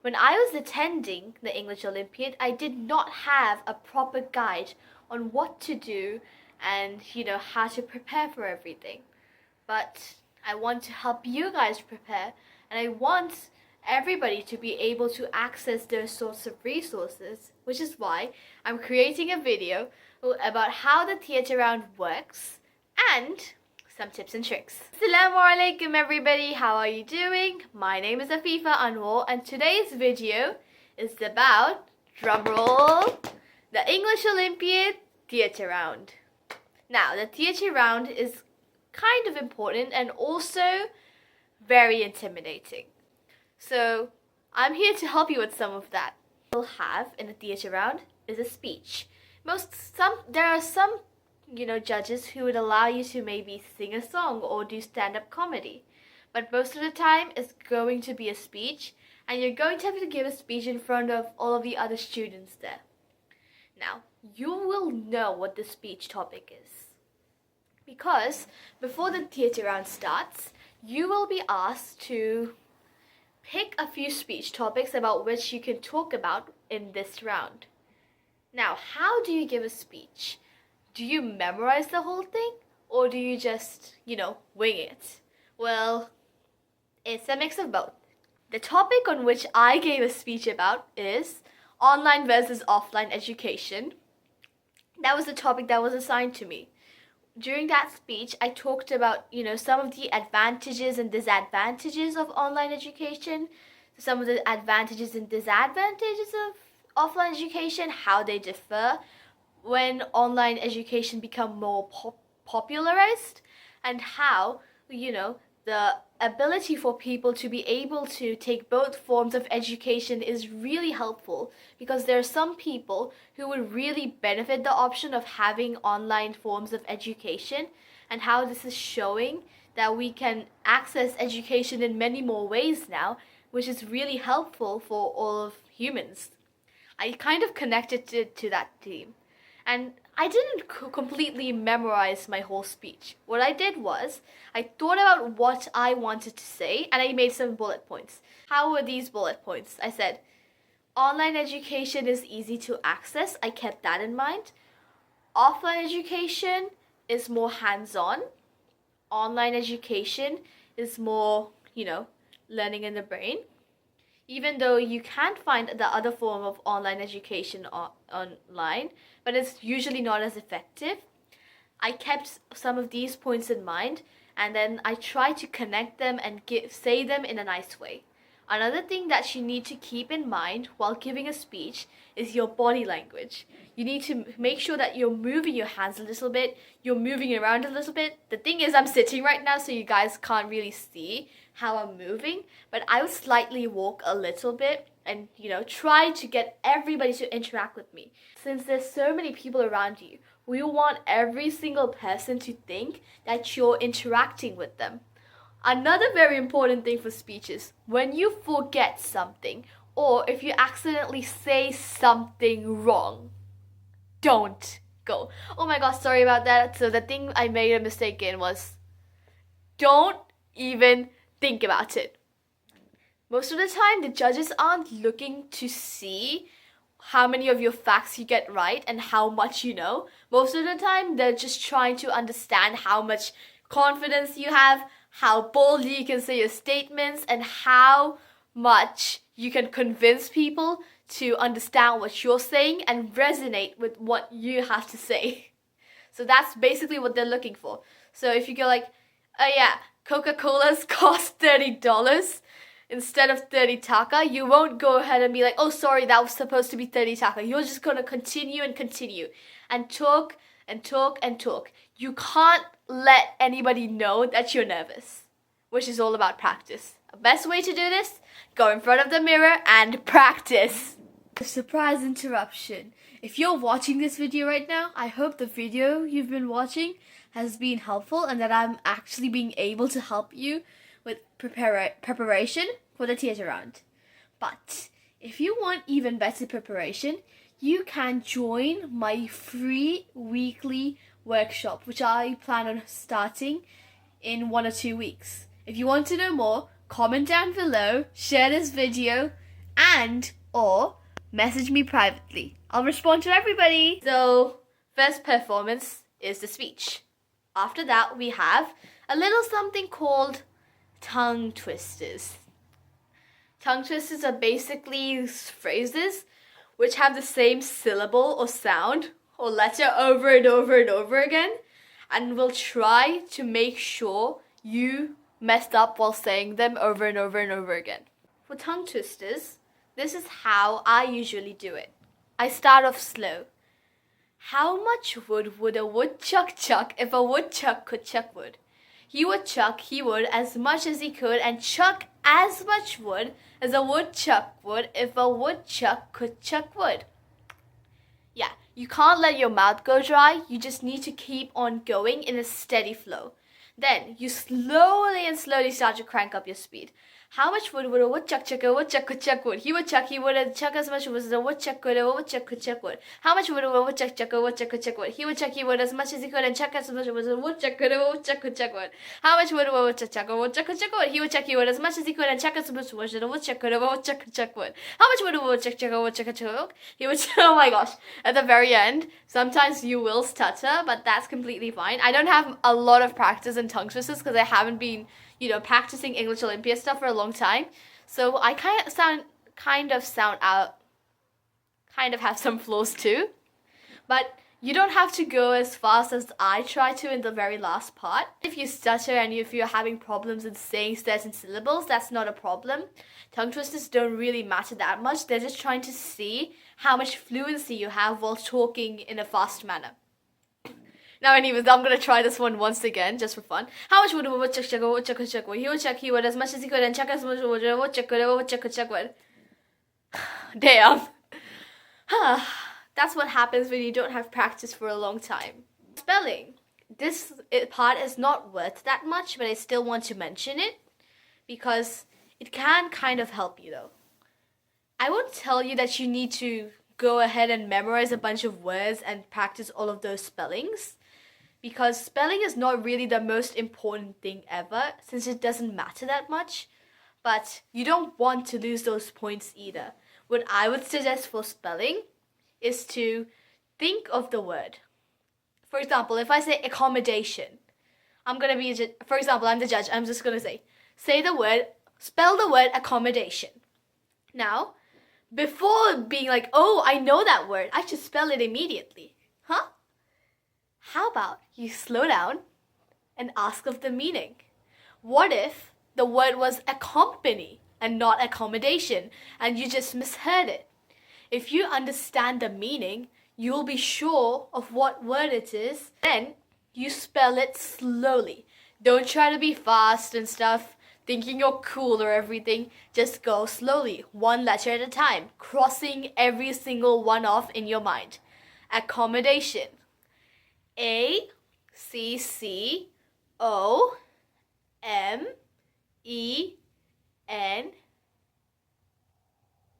When I was attending the English Olympiad, I did not have a proper guide on what to do and, how to prepare for everything. But I want to help you guys prepare, and I want everybody to be able to access those sorts of resources, which is why I'm creating a video about how the theatre round works and some tips and tricks. Assalamu alaikum everybody, how are you doing? My name is Afifa Anwar and today's video is about, drumroll, the English Olympiad theatre round. Now, the theatre round is kind of important and also very intimidating. So I'm here to help you with some of that. What we'll have in a theatre round is a speech. There are some judges who would allow you to maybe sing a song or do stand-up comedy. But most of the time it's going to be a speech, and you're going to have to give a speech in front of all of the other students there. Now, you will know what the speech topic is, because before the theatre round starts, you will be asked to pick a few speech topics about which you can talk about in this round. Now, how do you give a speech? Do you memorize the whole thing, or do you just, wing it? Well, it's a mix of both. The topic on which I gave a speech about is online versus offline education. That was the topic that was assigned to me. During that speech, I talked about, some of the advantages and disadvantages of online education, some of the advantages and disadvantages of offline education, how they differ when online education become more popularized, and how, the ability for people to be able to take both forms of education is really helpful, because there are some people who would really benefit the option of having online forms of education, and how this is showing that we can access education in many more ways now, which is really helpful for all of humans. I kind of connected to that theme. And I didn't completely memorize my whole speech. What I did was, I thought about what I wanted to say and I made some bullet points. How were these bullet points? I said, online education is easy to access. I kept that in mind. Offline education is more hands-on. Online education is more, learning in the brain. Even though you can't find the other form of online education online, but it's usually not as effective. I kept some of these points in mind, and then I tried to connect them and say them in a nice way. Another thing that you need to keep in mind while giving a speech is your body language. You need to make sure that you're moving your hands a little bit, you're moving around a little bit. The thing is, I'm sitting right now, so you guys can't really see how I'm moving, but I would slightly walk a little bit and, try to get everybody to interact with me. Since there's so many people around you, we want every single person to think that you're interacting with them. Another very important thing for speeches, when you forget something, or if you accidentally say something wrong, don't go, "Oh my gosh, sorry about that." So the thing I made a mistake in was, don't even think about it. Most of the time, the judges aren't looking to see how many of your facts you get right and how much you know. Most of the time, they're just trying to understand how much confidence you have, how boldly you can say your statements, and how much you can convince people to understand what you're saying and resonate with what you have to say. So that's basically what they're looking for. So if you go like, "Oh yeah, Coca-Cola's cost $30 instead of 30 taka," you won't go ahead and be like, "Oh, sorry, that was supposed to be 30 taka." You're just going to continue and talk and talk and talk. You can't let anybody know that you're nervous, which is all about practice. The best way to do this, go in front of the mirror and practice. A surprise interruption. If you're watching this video right now, I hope the video you've been watching has been helpful and that I'm actually being able to help you with preparation for the theatre round. But if you want even better preparation, you can join my free weekly workshop, which I plan on starting in 1 or 2 weeks. If you want to know more, comment down below, share this video, and or message me privately. I'll respond to everybody. So, first performance is the speech. After that, we have a little something called tongue twisters. Tongue twisters are basically phrases which have the same syllable or sound or letter over and over and over again, and we'll try to make sure you messed up while saying them over and over and over again. For tongue twisters, this is how I usually do it. I start off slow. How much wood would a woodchuck chuck if a woodchuck could chuck wood? He would as much as he could and chuck as much wood as a woodchuck would if a woodchuck could chuck wood. Yeah, you can't let your mouth go dry. You just need to keep on going in a steady flow. Then you slowly start to crank up your speed. How much wood would a woodchuck chuck? A woodchuck could chuck wood. He would and chuck as much wood as a woodchuck could. A woodchuck could chuck wood. How much wood would a woodchuck chuck? A woodchuck could chuck wood. He would as much as he could and chuck as much wood as a woodchuck could. A woodchuck could chuck wood. How much wood would a woodchuck chuck? A woodchuck could chuck wood. He would as much as he could and chuck as much wood as a woodchuck could. A woodchuck could chuck wood. How much wood would a woodchuck chuck? A woodchuck could chuck wood. He would. Oh my gosh! At the very end, sometimes you will stutter, but that's completely fine. I don't have a lot of practice in tongue twisters because I haven't been, practicing English Olympiad stuff for a long time. So I kind of have some flaws too. But you don't have to go as fast as I try to in the very last part. If you stutter and if you're having problems in saying certain syllables, that's not a problem. Tongue twisters don't really matter that much. They're just trying to see how much fluency you have while talking in a fast manner. Now, anyways, I'm gonna try this one once again, just for fun. How much would a woodchuck chuck? A woodchuck could chuck wood. He would as much as he could and chuck as much wood. A woodchuck could chuck wood. Damn. That's what happens when you don't have practice for a long time. Spelling. This part is not worth that much, but I still want to mention it because it can kind of help you though. I won't tell you that you need to go ahead and memorize a bunch of words and practice all of those spellings, because spelling is not really the most important thing ever since it doesn't matter that much, but you don't want to lose those points either. What I would suggest for spelling is to think of the word. For example, if I say accommodation, I'm the judge, I'm just going to spell the word accommodation. Now, before being like, oh, I know that word, I should spell it immediately. Huh? How about you slow down and ask of the meaning? What if the word was accompany and not accommodation and you just misheard it? If you understand the meaning, you'll be sure of what word it is. Then you spell it slowly. Don't try to be fast and stuff, thinking you're cool or everything. Just go slowly, one letter at a time, crossing every single one off in your mind. Accommodation. ACCOMEN.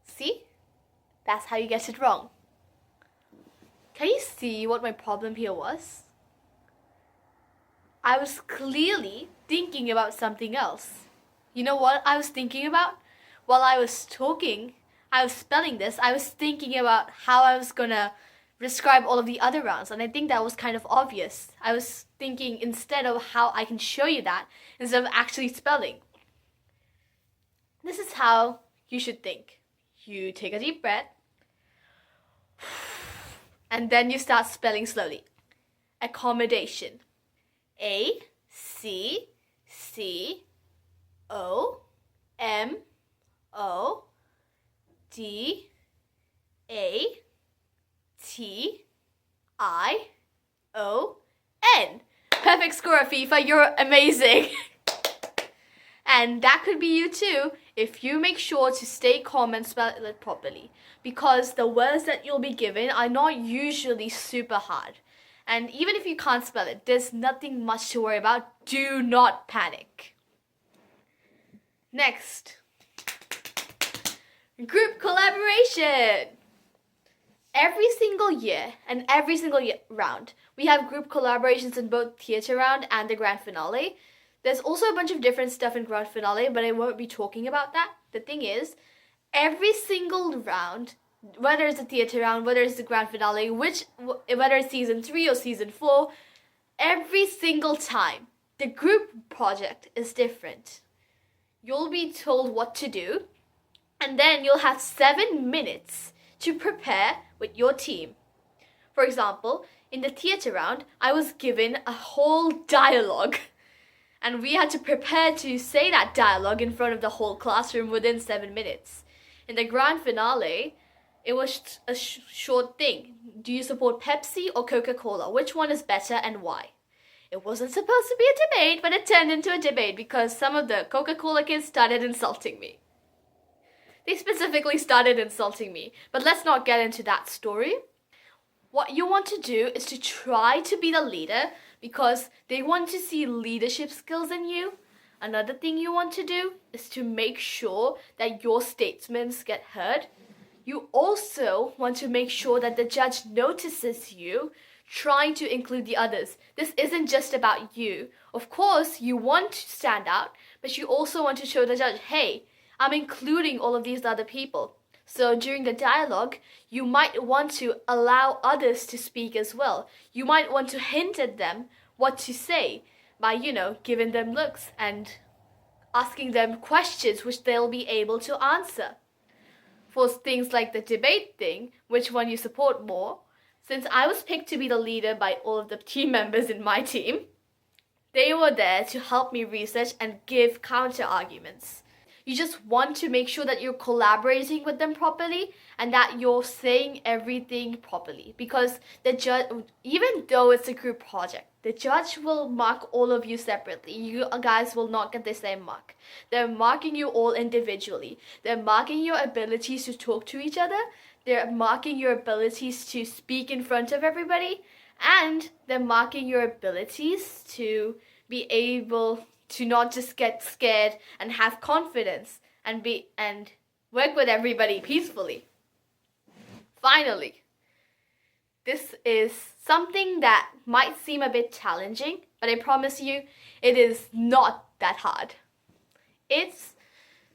See? That's how you get it wrong. Can you see what my problem here was? I was clearly thinking about something else. You know what I was thinking about? While I was talking, I was spelling this, I was thinking about how I was gonna describe all of the other rounds, and I think that was kind of obvious. I was thinking instead of how I can show you that, instead of actually spelling. This is how you should think. You take a deep breath, and then you start spelling slowly. Accommodation. ACCOMODATION. Perfect score, FIFA. You're amazing. And that could be you too if you make sure to stay calm and spell it properly, because the words that you'll be given are not usually super hard. And even if you can't spell it, there's nothing much to worry about. Do not panic. Next, group collaboration. Every single year and every single round, we have group collaborations in both theatre round and the grand finale. There's also a bunch of different stuff in grand finale, but I won't be talking about that. The thing is, every single round, whether it's a theater round, whether it's the grand finale, whether it's season 3 or season 4, every single time the group project is different. You'll be told what to do, and then you'll have 7 minutes to prepare with your team. For example, in the theater round, I was given a whole dialogue, and we had to prepare to say that dialogue in front of the whole classroom within 7 minutes. In the grand finale, it was a short thing. Do you support Pepsi or Coca-Cola? Which one is better and why? It wasn't supposed to be a debate, but it turned into a debate because some of the Coca-Cola kids started insulting me. They specifically started insulting me, but let's not get into that story. What you want to do is to try to be the leader because they want to see leadership skills in you. Another thing you want to do is to make sure that your statements get heard. You also want to make sure that the judge notices you trying to include the others. This isn't just about you. Of course, you want to stand out, but you also want to show the judge, hey, I'm including all of these other people. So during the dialogue, you might want to allow others to speak as well. You might want to hint at them what to say by, giving them looks and asking them questions which they'll be able to answer. For things like the debate thing, which one you support more, since I was picked to be the leader by all of the team members in my team, they were there to help me research and give counter arguments. You just want to make sure that you're collaborating with them properly and that you're saying everything properly. Because the judge, even though it's a group project, the judge will mark all of you separately. You guys will not get the same mark. They're marking you all individually. They're marking your abilities to talk to each other. They're marking your abilities to speak in front of everybody. And they're marking your abilities to be able to not just get scared and have confidence and work with everybody peacefully. Finally, this is something that might seem a bit challenging, but I promise you, it is not that hard. It's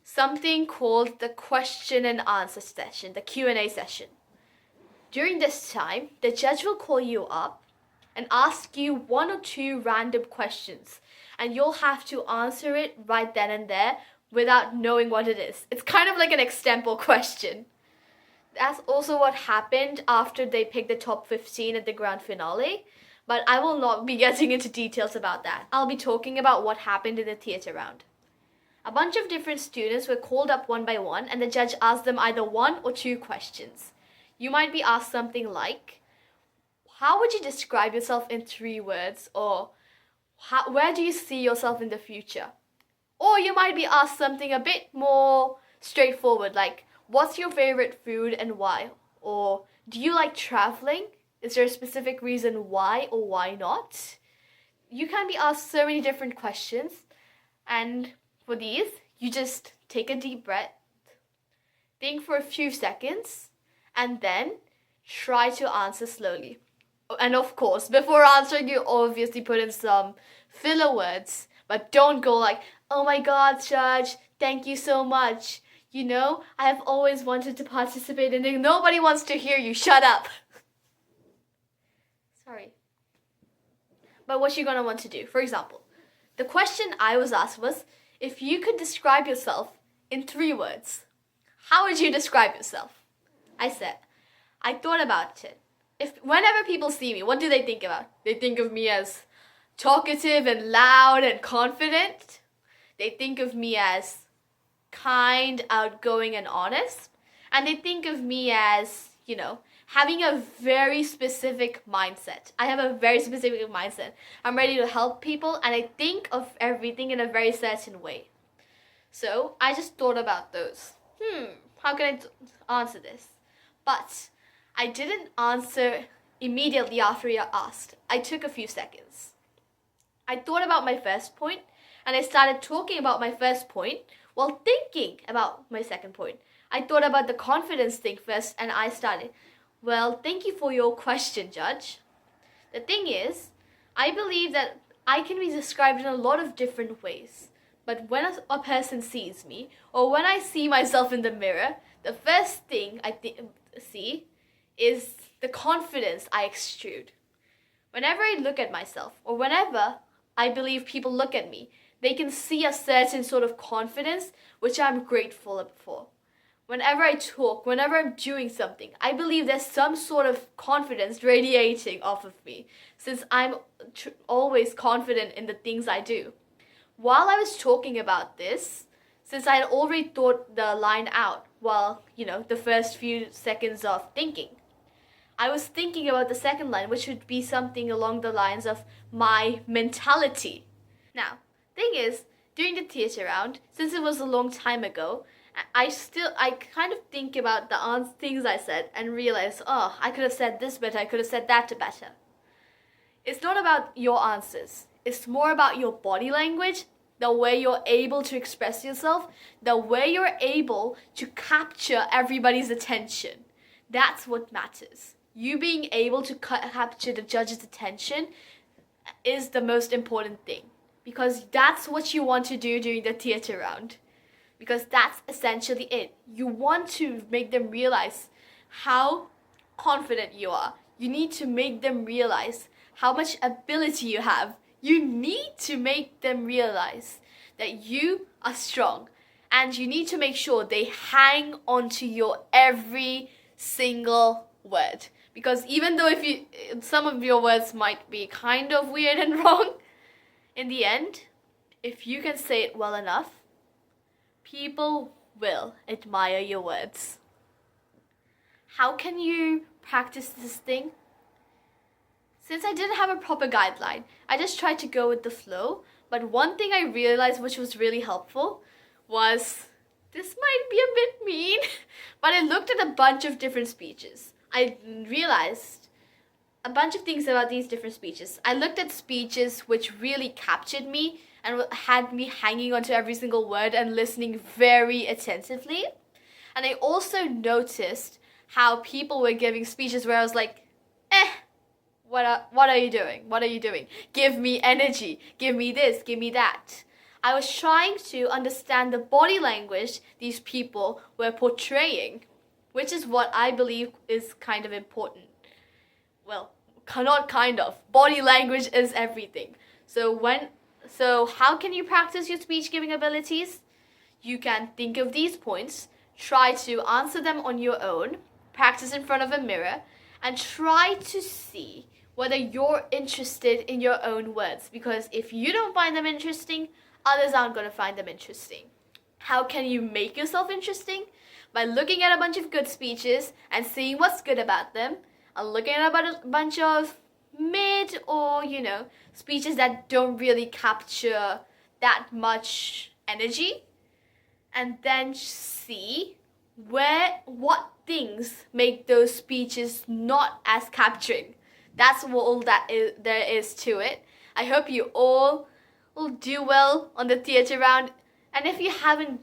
something called the question and answer session, the Q&A session. During this time, the judge will call you up and ask you 1 or 2 random questions, and you'll have to answer it right then and there without knowing what it is. It's kind of like an extempo question. That's also what happened after they picked the top 15 at the grand finale, but I will not be getting into details about that. I'll be talking about what happened in the theater round. A bunch of different students were called up one by one, and the judge asked them either 1 or 2 questions. You might be asked something like, how would you describe yourself in 3 words? Or where do you see yourself in the future? Or you might be asked something a bit more straightforward, like, what's your favorite food and why? Or do you like traveling? Is there a specific reason why or why not? You can be asked so many different questions, and for these, you just take a deep breath, think for a few seconds, and then try to answer slowly. And of course, before answering, you obviously put in some filler words, but don't go like, oh my God, Judge, thank you so much. I have always wanted to participate in it. Nobody wants to hear you. Shut up. Sorry. But what you're going to want to do, for example, the question I was asked was, if you could describe yourself in 3 words, how would you describe yourself? I thought about it. Whenever people see me, what do they think about? They think of me as talkative and loud and confident. They think of me as kind, outgoing, and honest. And they think of me as, having a very specific mindset. I have a very specific mindset. I'm ready to help people, and I think of everything in a very certain way. So I just thought about those. How can I answer this? But I didn't answer immediately after you asked. I took a few seconds. I thought about my first point, and I started talking about my first point while thinking about my second point. I thought about the confidence thing first, and I started, well, thank you for your question, Judge. The thing is, I believe that I can be described in a lot of different ways, But when a person sees me, or when I see myself in the mirror, the first thing I see is the confidence I exude. Whenever I look at myself, or whenever I believe people look at me, they can see a certain sort of confidence, which I'm grateful for. Whenever I talk, whenever I'm doing something, I believe there's some sort of confidence radiating off of me, since I'm always confident in the things I do. While I was talking about this, since I had already thought the line out, well, the first few seconds of thinking, I was thinking about the second line, which would be something along the lines of my mentality. Now, thing is, during the theatre round, since it was a long time ago, I kind of think about the things I said and realize, oh, I could have said this better, I could have said that better. It's not about your answers. It's more about your body language, the way you're able to express yourself, the way you're able to capture everybody's attention. That's what matters. You being able to capture the judge's attention is the most important thing, because that's what you want to do during the theatre round. Because that's essentially it. You want to make them realize how confident you are. You need to make them realize how much ability you have. You need to make them realize that you are strong. And you need to make sure they hang on to your every single word. Because even though some of your words might be kind of weird and wrong, in the end, if you can say it well enough, people will admire your words. How can you practice this thing? Since I didn't have a proper guideline, I just tried to go with the flow. But one thing I realized which was really helpful was, this might be a bit mean, but I looked at a bunch of different speeches. I realized a bunch of things about these different speeches. I looked at speeches which really captured me and had me hanging onto every single word and listening very attentively. And I also noticed how people were giving speeches where I was like, what are you doing? What are you doing? Give me energy. Give me this. Give me that. I was trying to understand the body language these people were portraying, which is what I believe is kind of important. Well, not kind of. Body language is everything. So how can you practice your speech giving abilities? You can think of these points, try to answer them on your own, practice in front of a mirror, and try to see whether you're interested in your own words. Because if you don't find them interesting, others aren't going to find them interesting. How can you make yourself interesting? By looking at a bunch of good speeches and seeing what's good about them, and looking at a bunch of mid or, speeches that don't really capture that much energy, and then see what things make those speeches not as capturing. That's all there is to it. I hope you all will do well on the theatre round. And if you haven't,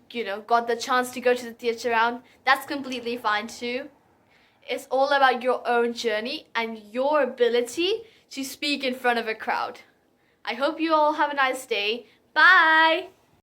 got the chance to go to the theatre round, that's completely fine too. It's all about your own journey and your ability to speak in front of a crowd. I hope you all have a nice day. Bye!